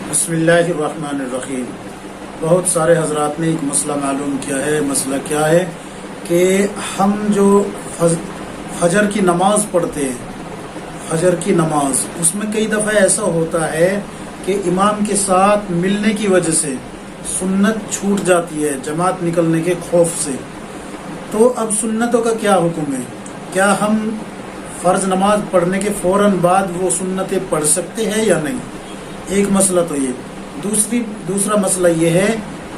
بسم اللہ الرحمن الرحیم۔ بہت سارے حضرات نے ایک مسئلہ معلوم کیا ہے۔ مسئلہ کیا ہے کہ ہم جو فجر کی نماز پڑھتے ہیں، فجر کی نماز، اس میں کئی دفعہ ایسا ہوتا ہے کہ امام کے ساتھ ملنے کی وجہ سے سنت چھوٹ جاتی ہے جماعت نکلنے کے خوف سے۔ تو اب سنتوں کا کیا حکم ہے؟ کیا ہم فرض نماز پڑھنے کے فوراً بعد وہ سنتیں پڑھ سکتے ہیں یا نہیں؟ ایک مسئلہ تو یہ۔ دوسرا مسئلہ یہ ہے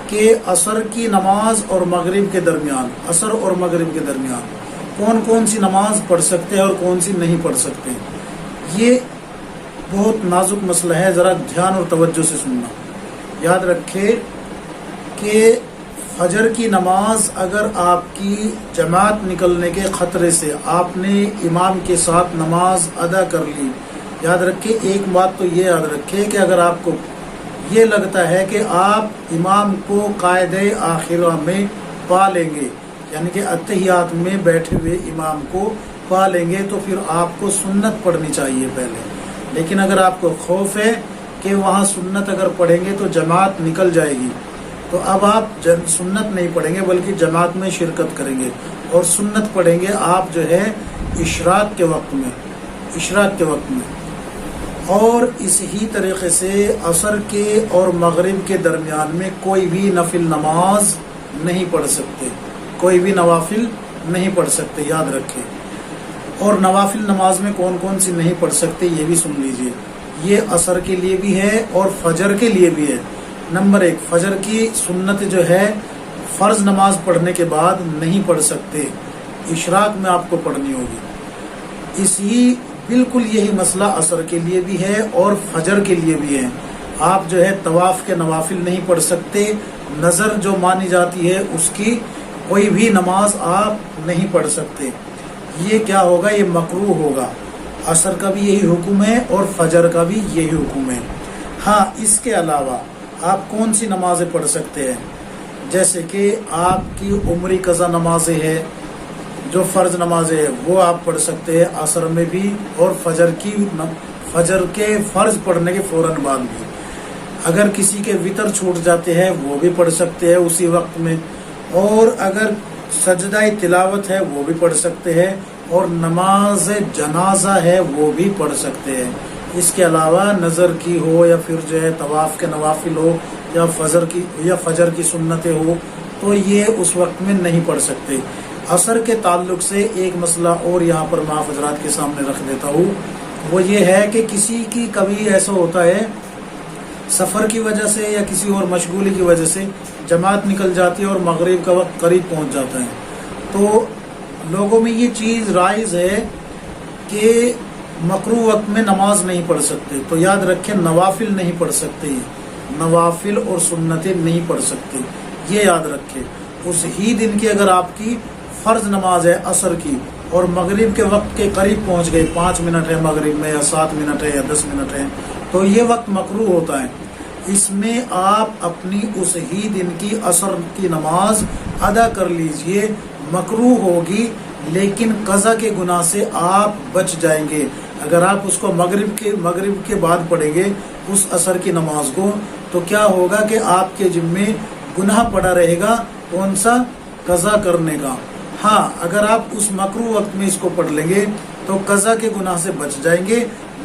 کہ عصر کی نماز اور مغرب کے درمیان، عصر اور مغرب کے درمیان کون کون سی نماز پڑھ سکتے ہیں اور کون سی نہیں پڑھ سکتے۔ یہ بہت نازک مسئلہ ہے، ذرا دھیان اور توجہ سے سننا۔ یاد رکھے کہ فجر کی نماز اگر آپ کی جماعت نکلنے کے خطرے سے آپ نے امام کے ساتھ نماز ادا کر لی، یاد رکھے ایک بات تو یہ یاد رکھے کہ اگر آپ کو یہ لگتا ہے کہ آپ امام کو قاعدہ آخرہ میں پا لیں گے، یعنی کہ اتحیات میں بیٹھے ہوئے امام کو پا لیں گے، تو پھر آپ کو سنت پڑھنی چاہیے پہلے۔ لیکن اگر آپ کو خوف ہے کہ وہاں سنت اگر پڑھیں گے تو جماعت نکل جائے گی، تو اب آپ سنت نہیں پڑھیں گے بلکہ جماعت میں شرکت کریں گے، اور سنت پڑھیں گے آپ جو ہے اشراق کے وقت میں۔ اور اسی طریقے سے عصر کے اور مغرب کے درمیان میں کوئی بھی نفل نماز نہیں پڑھ سکتے، کوئی بھی نوافل نہیں پڑھ سکتے، یاد رکھیں۔ اور نوافل نماز میں کون کون سی نہیں پڑھ سکتے یہ بھی سن لیجئے۔ یہ عصر کے لیے بھی ہے اور فجر کے لیے بھی ہے۔ نمبر 1، فجر کی سنت جو ہے فرض نماز پڑھنے کے بعد نہیں پڑھ سکتے، اشراق میں آپ کو پڑھنی ہوگی۔ بالکل یہی مسئلہ عصر کے لیے بھی ہے اور فجر کے لیے بھی ہے۔ آپ جو ہے طواف کے نوافل نہیں پڑھ سکتے، نظر جو مانی جاتی ہے اس کی کوئی بھی نماز آپ نہیں پڑھ سکتے۔ یہ کیا ہوگا؟ یہ مکروہ ہوگا۔ عصر کا بھی یہی حکم ہے اور فجر کا بھی یہی حکم ہے۔ ہاں، اس کے علاوہ آپ کون سی نمازیں پڑھ سکتے ہیں؟ جیسے کہ آپ کی عمری قضا نمازیں ہیں، جو فرض نمازیں ہیں وہ آپ پڑھ سکتے ہیں عصر میں بھی، اور فجر کے فرض پڑھنے کے فوراً بعد بھی۔ اگر کسی کے وتر چھوٹ جاتے ہیں وہ بھی پڑھ سکتے ہیں اسی وقت میں، اور اگر سجدہ تلاوت ہے وہ بھی پڑھ سکتے ہیں، اور نماز جنازہ ہے وہ بھی پڑھ سکتے ہیں۔ اس کے علاوہ نظر کی ہو یا پھر جو ہے طواف کے نوافل ہو یا فجر کی سنتیں ہو تو یہ اس وقت میں نہیں پڑھ سکتے۔ عصر کے تعلق سے ایک مسئلہ اور یہاں پر میں حضرات کے سامنے رکھ دیتا ہوں، وہ یہ ہے کہ کسی کی کبھی ایسا ہوتا ہے سفر کی وجہ سے یا کسی اور مشغولی کی وجہ سے جماعت نکل جاتی ہے اور مغرب کا وقت قریب پہنچ جاتا ہے، تو لوگوں میں یہ چیز رائج ہے کہ مکروہ وقت میں نماز نہیں پڑھ سکتے۔ تو یاد رکھیں نوافل نہیں پڑھ سکتے، نوافل اور سنتیں نہیں پڑھ سکتے، یہ یاد رکھیں۔ اس ہی دن کی اگر آپ کی فرض نماز ہے عصر کی اور مغرب کے وقت کے قریب پہنچ گئے، 5 منٹ ہے مغرب میں یا 7 منٹ ہے یا 10 منٹ ہے، تو یہ وقت مکروہ ہوتا ہے۔ اس میں آپ اپنی اس ہی دن کی عصر کی نماز ادا کر لیجئے، مکروہ ہوگی لیکن قضا کے گناہ سے آپ بچ جائیں گے۔ اگر آپ اس کو مغرب کے بعد پڑھیں گے اس عصر کی نماز کو، تو کیا ہوگا کہ آپ کے ذمے گناہ پڑا رہے گا، کون سا؟ قضا کرنے کا۔ ہاں، اگر آپ اس مکروہ وقت میں اس کو پڑھ لیں گے تو قضا کے گناہ سے بچ جائیں گے،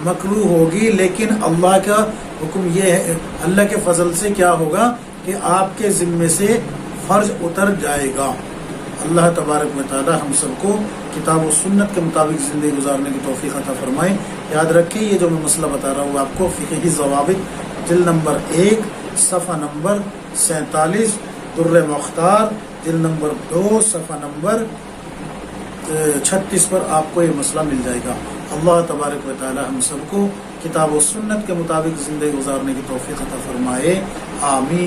مکروہ ہوگی لیکن اللہ کا حکم یہ ہے، اللہ کے فضل سے کیا ہوگا کہ آپ کے ذمے سے فرض اتر جائے گا۔ اللہ تبارک و تعالی ہم سب کو کتاب و سنت کے مطابق زندگی گزارنے کی توفیق عطا فرمائے۔ یاد رکھیں یہ جو میں مسئلہ بتا رہا ہوں آپ کو، فقہی ضوابط جلد نمبر 1 صفحہ نمبر 47، در مختار جلد نمبر 2 صفحہ نمبر 36 پر آپ کو یہ مسئلہ مل جائے گا۔ اللہ تبارک و تعالی ہم سب کو کتاب و سنت کے مطابق زندگی گزارنے کی توفیق عطا فرمائے، آمین۔